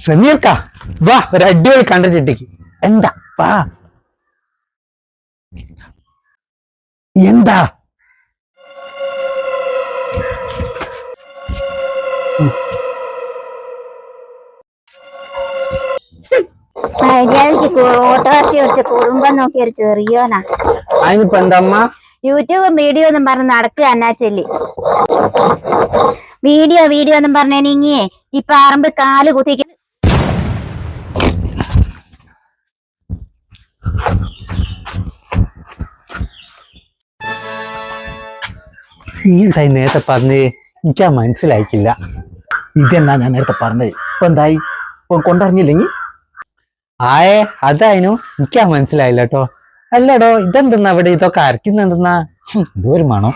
സമീർക്ക വാ ഒരു അടിപൊളി കണ്ടിട്ടിക്ക്. എന്താ വാ എന്താ മര്യാദക്ക് ഓട്ടോറിക്ഷ ഓടിച്ച കുടുംബം നോക്കി ഒരു ചെറിയോനാ. അതിനിപ്പോ എന്താ അമ്മ? യൂട്യൂബ് വീഡിയോ ഒന്നും പറഞ്ഞ് നടക്കുക എന്നാ ചെല്ലി. വീഡിയോ ഒന്നും പറഞ്ഞിങ്ങി ഈ പറമ്പ് കാല് കുത്തിക്ക്. നീ എന്തായി നേരത്തെ പറഞ്ഞ്? എനിക്കാ മനസ്സിലായിക്കില്ല. ഇതെന്നാ ഞാൻ നേരത്തെ പറഞ്ഞത്. ഇപ്പൊ എന്തായി? കൊണ്ടറിഞ്ഞില്ലെങ്കിൽ ആയേ അതായിരുന്നു എനിക്കാ മനസ്സിലായില്ല കേട്ടോ. അല്ലടോ ഇതെന്തെന്നാ ഇവിടെ ഇതൊക്കെ അരക്കുന്നെന്തെന്നാ? എന്തോ ഒരു മണം.